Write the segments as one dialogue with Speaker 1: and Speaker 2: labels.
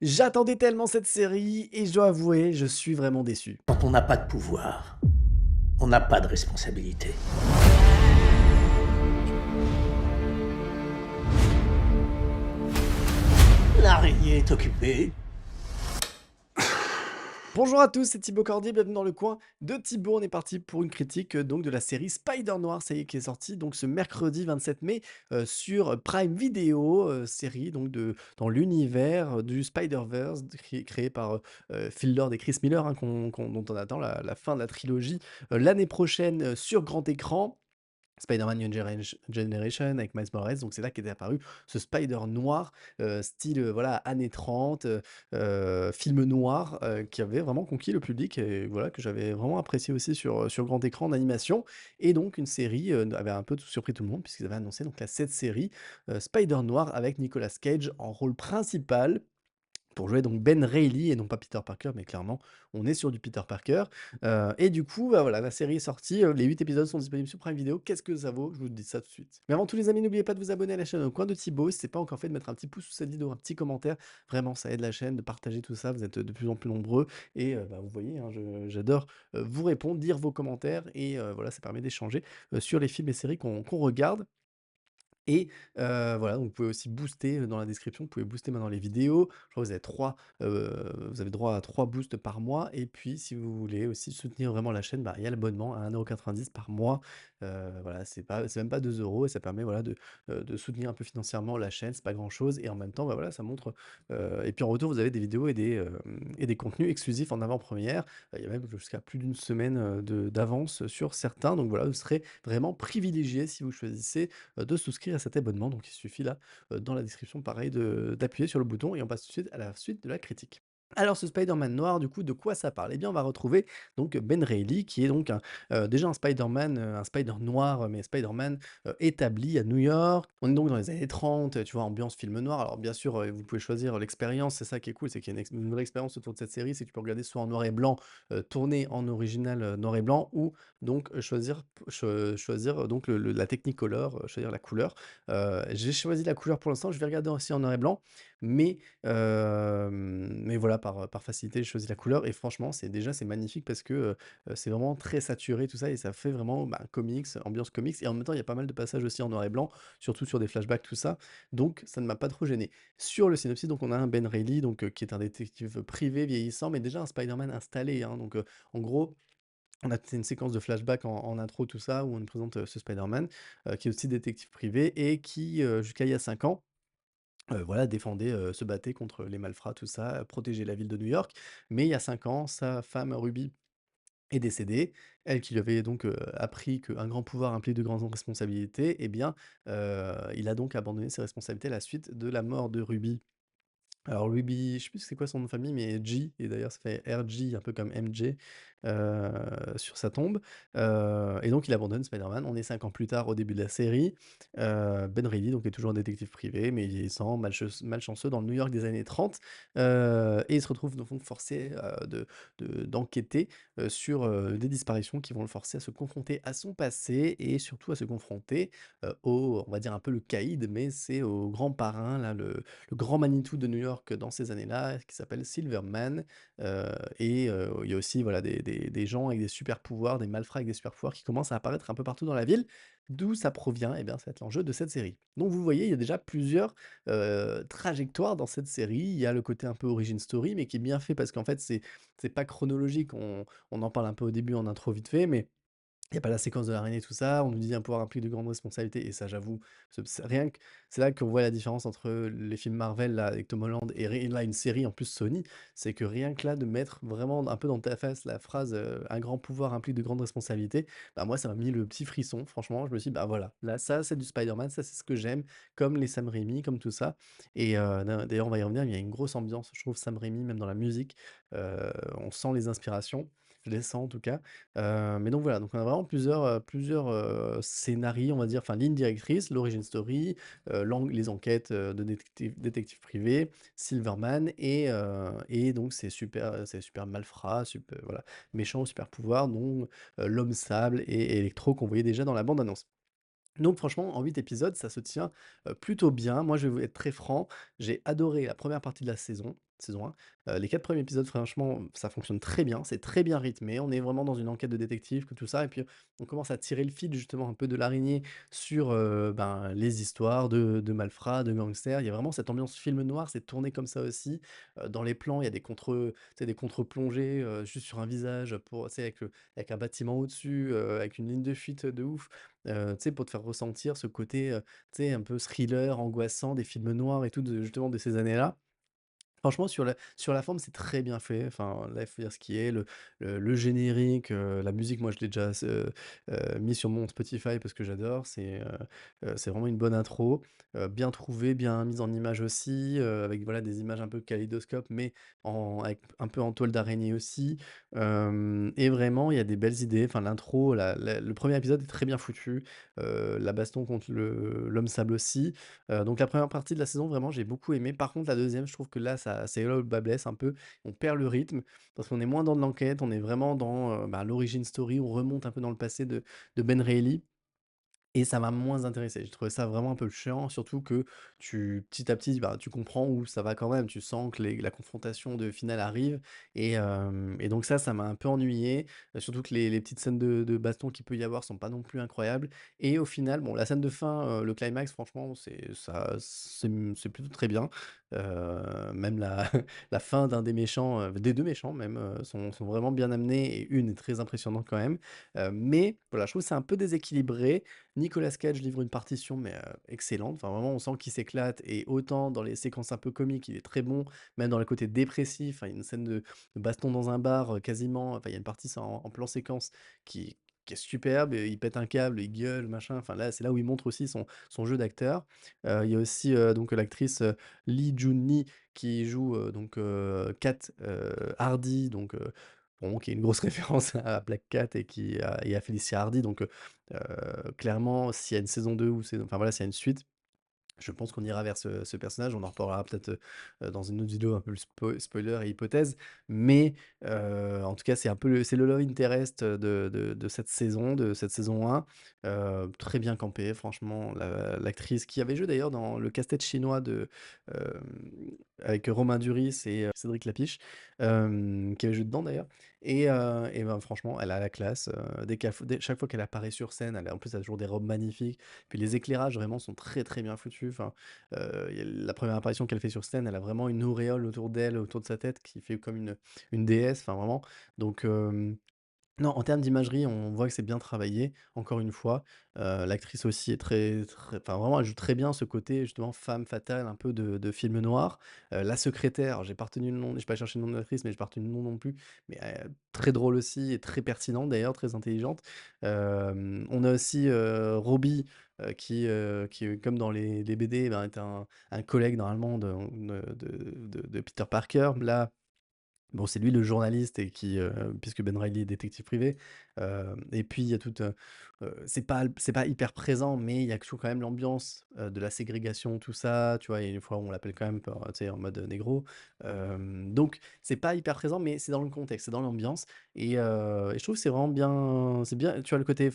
Speaker 1: J'attendais tellement cette série et je dois avouer, je suis vraiment déçu.
Speaker 2: Quand on n'a pas de pouvoir, on n'a pas de responsabilité. L'araignée est occupée.
Speaker 1: Bonjour à tous, c'est Thibaut Cordier, bienvenue dans le coin de Thibaut. On est parti pour une critique donc de la série Spider Noir, ça y est, qui est sortie donc ce mercredi 27 mai sur Prime Video, série donc dans l'univers du Spider-Verse créé par Phil Lord et Chris Miller, hein, dont on attend la fin de la trilogie l'année prochaine sur grand écran. Spider-Man New Generation avec Miles Morales, donc c'est là qu'était apparu ce Spider noir, style, voilà, années 30, film noir, qui avait vraiment conquis le public et voilà, que j'avais vraiment apprécié aussi sur grand écran en animation et donc une série, avait un peu surpris tout le monde puisqu'ils avaient annoncé donc cette série, Spider Noir avec Nicolas Cage en rôle principal. Pour jouer donc Ben Reilly et non pas Peter Parker, mais clairement, on est sur du Peter Parker. Et du coup, bah, voilà, la série est sortie, les 8 épisodes sont disponibles sur Prime Video. Qu'est-ce que ça vaut? Je vous dis ça tout de suite. Mais avant tout les amis, n'oubliez pas de vous abonner à la chaîne Au Coin de Thibaut. Si c'est pas encore fait, de mettre un petit pouce sous cette vidéo, un petit commentaire. Vraiment, ça aide la chaîne, de partager tout ça. Vous êtes de plus en plus nombreux et bah, vous voyez, hein, j'adore, vous répondre, lire vos commentaires et voilà, ça permet d'échanger, sur les films et séries qu'on regarde. Et voilà, donc vous pouvez aussi booster, dans la description, vous pouvez booster maintenant les vidéos. Je crois que vous avez droit à 3 boosts par mois et puis si vous voulez aussi soutenir vraiment la chaîne, bah, il y a l'abonnement à 1,90 € par mois. Voilà, c'est même pas 2 euros et ça permet, voilà, de soutenir un peu financièrement la chaîne. C'est pas grand-chose et en même temps, bah, voilà, ça montre, et puis en retour, vous avez des vidéos et des contenus exclusifs en avant-première. Il y a même jusqu'à plus d'une semaine, d'avance sur certains. Donc voilà, vous serez vraiment privilégié si vous choisissez de souscrire à cet abonnement. Donc il suffit là, dans la description pareil d'appuyer sur le bouton et on passe tout de suite à la suite de la critique. Alors ce Spider-Man noir du coup de quoi ça parle? Eh bien on va retrouver donc Ben Reilly qui est donc déjà un Spider-Man, un Spider noir, mais Spider-Man, établi à New York. On est donc dans les années 30, tu vois ambiance film noir. Alors bien sûr, vous pouvez choisir l'expérience, c'est ça qui est cool, c'est qu'il y a une vraie expérience autour de cette série, c'est que tu peux regarder soit en noir et blanc, tourné en original, noir et blanc ou donc choisir donc la Technicolor, choisir la couleur. J'ai choisi la couleur pour l'instant, je vais regarder aussi en noir et blanc, mais mais voilà, par facilité, j'ai choisi la couleur et franchement, c'est magnifique parce que, c'est vraiment très saturé tout ça et ça fait vraiment, bah, comics, ambiance comics et en même temps, il y a pas mal de passages aussi en noir et blanc, surtout sur des flashbacks, tout ça, donc ça ne m'a pas trop gêné. Sur le synopsis, donc on a un Ben Reilly, donc qui est un détective privé vieillissant, mais déjà un Spider-Man installé, hein, donc en gros, on a une séquence de flashback en intro, tout ça, où on nous présente, ce Spider-Man, qui est aussi détective privé et qui, jusqu'à il y a 5 ans, voilà, défendait, se battait contre les malfrats, tout ça, protégeait la ville de New York. Mais il y a 5 ans, sa femme Ruby est décédée. Elle qui lui avait donc, appris qu'un grand pouvoir implique de grandes responsabilités, eh bien, il a donc abandonné ses responsabilités à la suite de la mort de Ruby. Alors Ruby, je sais plus c'est quoi son nom de famille, mais G et d'ailleurs ça fait RG un peu comme MJ, sur sa tombe, et donc il abandonne Spider-Man. On est 5 ans plus tard au début de la série, Ben Reilly donc est toujours un détective privé, mais vieillissant, malchanceux dans le New York des années 30, et il se retrouve donc forcé, d'enquêter, sur, des disparitions qui vont le forcer à se confronter à son passé et surtout à se confronter, au on va dire un peu le caïd, mais c'est au grand parrain là, le grand Manitou de New York dans ces années-là, qui s'appelle Silverman. Et il y a aussi voilà, des gens avec des super pouvoirs, des malfrats avec des super pouvoirs qui commencent à apparaître un peu partout dans la ville. D'où ça provient? Eh bien, ça va être l'enjeu de cette série. Donc vous voyez, il y a déjà plusieurs trajectoires dans cette série. Il y a le côté un peu origin story, mais qui est bien fait parce qu'en fait, c'est pas chronologique. On en parle un peu au début en intro vite fait, mais il y a pas la séquence de l'araignée, tout ça. On nous dit un pouvoir implique de grandes responsabilités et ça, j'avoue, c'est rien que c'est là qu'on voit la différence entre les films Marvel, là, avec Tom Holland et là, une série, en plus Sony. C'est que rien que là, de mettre vraiment un peu dans ta face la phrase, «Un grand pouvoir implique de grandes responsabilités», bah, moi, ça m'a mis le petit frisson. Franchement, je me suis dit: «Bah, voilà, là, ça, c'est du Spider-Man, ça, c'est ce que j'aime», comme les Sam Raimi, comme tout ça et d'ailleurs, on va y revenir, mais il y a une grosse ambiance, je trouve, Sam Raimi, même dans la musique. On sent les inspirations. Je les sens, en tout cas. Mais donc voilà, donc on a vraiment plusieurs, scénarios, on va dire, enfin lignes directrices, l'origin story, les enquêtes, de détectives privés, Silverman et donc ces super malfrats, voilà, méchants aux super pouvoirs dont, l'homme sable et Electro qu'on voyait déjà dans la bande annonce. Donc franchement, en 8 épisodes, ça se tient, plutôt bien. Moi, je vais vous être très franc, j'ai adoré la première partie de la saison. saison 1. Les 4 premiers épisodes, franchement, ça fonctionne très bien, c'est très bien rythmé. On est vraiment dans une enquête de détective, que tout ça et puis on commence à tirer le fil justement un peu de l'araignée sur, ben, les histoires de malfrats, de gangsters. Il y a vraiment cette ambiance film noir, c'est tourné comme ça aussi. Dans les plans, il y a des tu sais, des contre-plongées, juste sur un visage pour tu sais, avec un bâtiment au-dessus, avec une ligne de fuite, de ouf. Tu sais, pour te faire ressentir ce côté, tu sais, un peu thriller, angoissant des films noirs et tout de justement de ces années-là. Franchement, sur la forme, c'est très bien fait. Enfin, là, il faut dire ce qui est. Le générique, la musique, moi, je l'ai déjà mis sur mon Spotify parce que j'adore. C'est vraiment une bonne intro, bien trouvée, bien mise en image aussi, avec, voilà, des images un peu kaléidoscope, mais avec un peu en toile d'araignée aussi. Et vraiment, il y a des belles idées. Enfin, l'intro, le premier épisode est très bien foutu. La baston contre l'homme sable aussi. Donc la première partie de la saison, vraiment, j'ai beaucoup aimé. Par contre, la deuxième, je trouve que là, c'est là où le bât blesse un peu. On perd le rythme parce qu'on est moins dans de l'enquête, on est vraiment dans, bah, l'origin story, on remonte un peu dans le passé de Ben Reilly. Et ça m'a moins intéressé. J'ai trouvé ça vraiment un peu chiant, surtout que petit à petit, bah, tu comprends où ça va quand même. Tu sens que la confrontation de finale arrive et donc ça m'a un peu ennuyé, surtout que les petites scènes de baston qu'il peut y avoir sont pas non plus incroyables et au final, bon, la scène de fin, le climax, franchement, c'est plutôt très bien. Même la la fin d'un des méchants, des 2 méchants même, sont vraiment bien amenés et une est très impressionnante quand même. Mais voilà, je trouve que c'est un peu déséquilibré. Nicolas Cage livre une partition, mais excellente. Enfin, vraiment, on sent qu'il s'éclate et autant dans les séquences un peu comiques, il est très bon, même dans le côté dépressif. Enfin, il y a une scène de baston dans un bar, quasiment. Enfin, il y a une partie, c'est en plan séquence qui est superbe. Et il pète un câble, il gueule, machin. Enfin, là, c'est là où il montre aussi son jeu d'acteur. Il y a aussi donc l'actrice Lee Jun-hee qui joue donc Kat Hardy, donc bon, qui est une grosse référence à Black Cat et à Felicia Hardy. Donc, clairement, s'il y a une saison 2 ou enfin voilà, s'il y a une suite, je pense qu'on ira vers ce personnage. On en reparlera peut-être, dans une autre vidéo un peu plus spoiler et hypothèse. Mais, en tout cas, c'est le love interest, de cette saison, de cette saison 1. Très bien campé, franchement. L'actrice qui avait joué d'ailleurs dans le casse-tête chinois avec Romain Duris et Cédric Lapiche, qui avait joué dedans d'ailleurs. Et ben, franchement, elle a la classe. Chaque fois qu'elle apparaît sur scène, en plus, elle a toujours des robes magnifiques. Puis les éclairages vraiment sont très, très bien foutus. Enfin, il y a la première apparition qu'elle fait sur scène, elle a vraiment une auréole autour d'elle, autour de sa tête qui fait comme une déesse, enfin vraiment. Donc, non, en termes d'imagerie, on voit que c'est bien travaillé, encore une fois. L'actrice aussi est enfin vraiment, elle joue très bien ce côté justement femme fatale, un peu de film noir. La secrétaire, j'ai pas retenu le nom, j'ai pas cherché le nom de l'actrice, mais j'ai pas retenu le nom non plus. Mais, très drôle aussi et très pertinente d'ailleurs, très intelligente. On a aussi, Robbie, qui, comme dans les BD, ben, est un collègue normalement de Peter Parker. Là, bon, c'est lui le journaliste et puisque Ben Reilly est détective privé, et puis il y a toute, c'est pas hyper présent, mais il y a toujours quand même l'ambiance, de la ségrégation, tout ça, tu vois? Il y a une fois où on l'appelle quand même tu sais, en mode, négro, donc c'est pas hyper présent, mais c'est dans le contexte, c'est dans l'ambiance et je trouve que c'est bien, tu vois? Le côté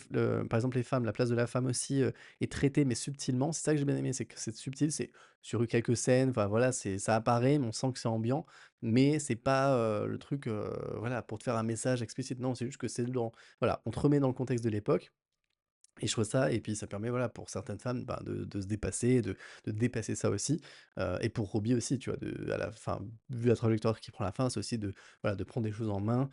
Speaker 1: par exemple, les femmes, la place de la femme aussi, est traitée, mais subtilement. C'est ça que j'ai bien aimé, c'est que c'est subtil, c'est sur quelques scènes, enfin voilà, ça apparaît, mais on sent que c'est ambiant. Mais c'est pas, le truc, voilà, pour te faire un message explicite. Non, c'est juste que c'est voilà, on te remet dans le contexte de l'époque et je trouve ça et puis ça permet, voilà, pour certaines femmes, ben, de se dépasser, de dépasser ça aussi, et pour Robbie aussi, tu vois? À la fin, vu la trajectoire qu'il prend à la fin, c'est aussi voilà, de prendre des choses en main,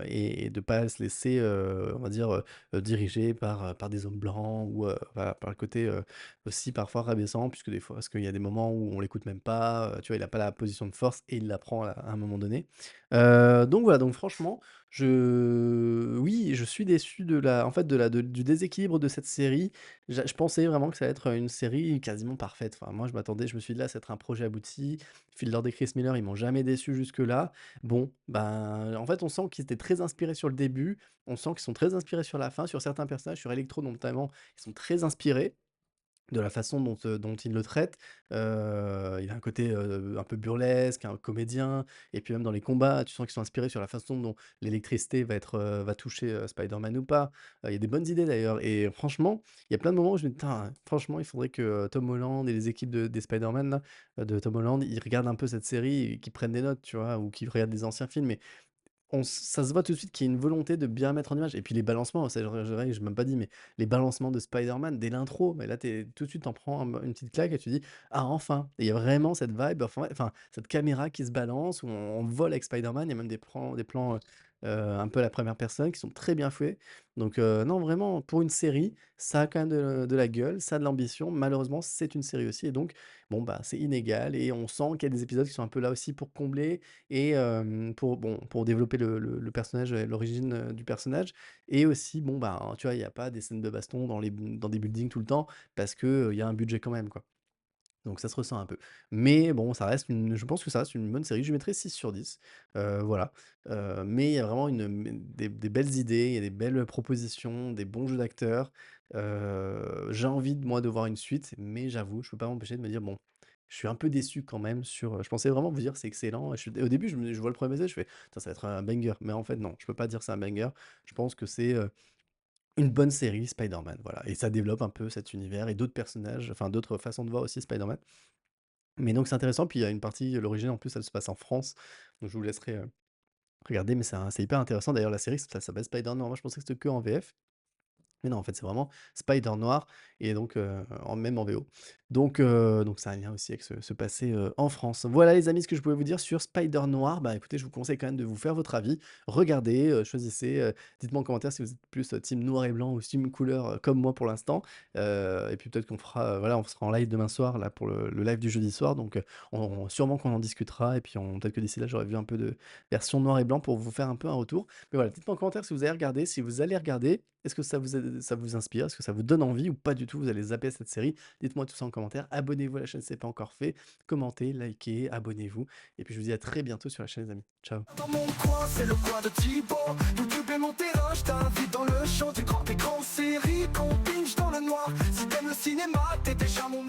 Speaker 1: et de pas se laisser, on va dire, diriger par des hommes blancs ou, voilà, par le côté, aussi parfois rabaissant puisque des fois parce qu'il y a des moments où on l'écoute même pas, tu vois? Il a pas la position de force et il la prend à un moment donné. Donc voilà, donc franchement, oui, je suis déçu de la en fait, du déséquilibre de cette série. Je pensais vraiment que ça allait être une série quasiment parfaite. Enfin, moi, je me suis dit: «Là, ça va être un projet abouti». Phil Lord et Chris Miller, ils m'ont jamais déçu jusque-là. Bon, ben, en fait, on sent qu'ils étaient très inspirés sur le début, on sent qu'ils sont très inspirés sur la fin, sur certains personnages, sur Electro notamment, ils sont très inspirés. de la façon dont il le traite. Il a un côté, un peu burlesque, un comédien et puis même dans les combats, tu sens qu'ils sont inspirés sur la façon dont l'électricité va toucher, Spider-Man ou pas. Il y a des bonnes idées d'ailleurs et franchement, il y a plein de moments où je me dis: «Tain, franchement, il faudrait que, Tom Holland et les équipes des Spider-Man là, de Tom Holland, ils regardent un peu cette série et qu'ils prennent des notes», tu vois? Ou qu'ils regardent des anciens films et ça se voit tout de suite qu'il y a une volonté de bien mettre en image et puis les balancements, ça j'ai même pas dit, mais les balancements de Spider-Man dès l'intro, mais là tu tout de suite tu prends une petite claque et tu dis: «Ah enfin!» Et il y a vraiment cette vibe, enfin ouais, enfin cette caméra qui se balance où on vole avec Spider-Man, il y a même des plans, un peu à la première personne qui sont très bien faits. Donc non vraiment pour une série, ça a quand même de la gueule, ça a de l'ambition. Malheureusement, c'est une série aussi et donc bon, bah, c'est inégal et on sent qu'il y a des épisodes qui sont un peu là aussi pour combler et pour développer le personnage et l'origine, du personnage et aussi, bon, bah, tu vois, il y a pas des scènes de baston dans des buildings tout le temps parce que, il y a un budget quand même, quoi. Donc ça se ressent un peu. Mais bon, ça reste une je pense que ça reste une bonne série. Je lui mettrais 6 sur 10, voilà. Mais il y a vraiment des belles idées, il y a des belles propositions, des bons jeux d'acteurs. J'ai envie de moi de voir une suite, mais j'avoue, je peux pas m'empêcher de me dire: «Bon, je suis un peu déçu quand même sur, je pensais vraiment vous dire: «C'est excellent» et au début, je vois le premier er je fais: «Putain, ça va être un banger», mais en fait non, je peux pas dire c'est un banger. Je pense que c'est, une bonne série Spider-Man, voilà et ça développe un peu cet univers et d'autres personnages, enfin d'autres façons de voir aussi Spider-Man. Mais donc c'est intéressant, puis il y a une partie l'origine en plus elle se passe en France, donc je vous laisserai, regarder, mais c'est hyper intéressant. D'ailleurs la série ça s'appelle Spider-Man, moi je pensais que c'était que en VF. Mais non, en fait, c'est vraiment Spider Noir et donc même en VO. Donc ça a un lien aussi avec ce passé, en France. Voilà les amis ce que je pouvais vous dire sur Spider Noir. Bah, écoutez, je vous conseille quand même de vous faire votre avis. Regardez, choisissez, dites-moi en commentaire si vous êtes plus, team noir et blanc ou team couleur, comme moi pour l'instant. Et puis peut-être qu'on fera, voilà, on sera en live demain soir là pour le live du jeudi soir donc sûrement qu'on en discutera et puis peut-être que d'ici là, j'aurai vu un peu de version noir et blanc pour vous faire un peu un retour. Mais voilà, dites-moi en commentaire si vous avez regardé, si vous allez regarder. Est-ce que ça vous inspire? Est-ce que ça vous donne envie ou pas du tout? Vous allez zapper cette série? Dites-moi tout ça en commentaire. Abonnez-vous à la chaîne si ce n'est pas encore fait. Commentez, likez, abonnez-vous et puis je vous dis à très bientôt sur la chaîne les amis. Ciao.
Speaker 3: Dans mon coin, c'est le coin de Thibaut. YouTube est mon terrain, je t'invite dans le champ du grand écran. Série qu'on binge dans le noir. Si t'aimes le cinéma, t'es déjà mon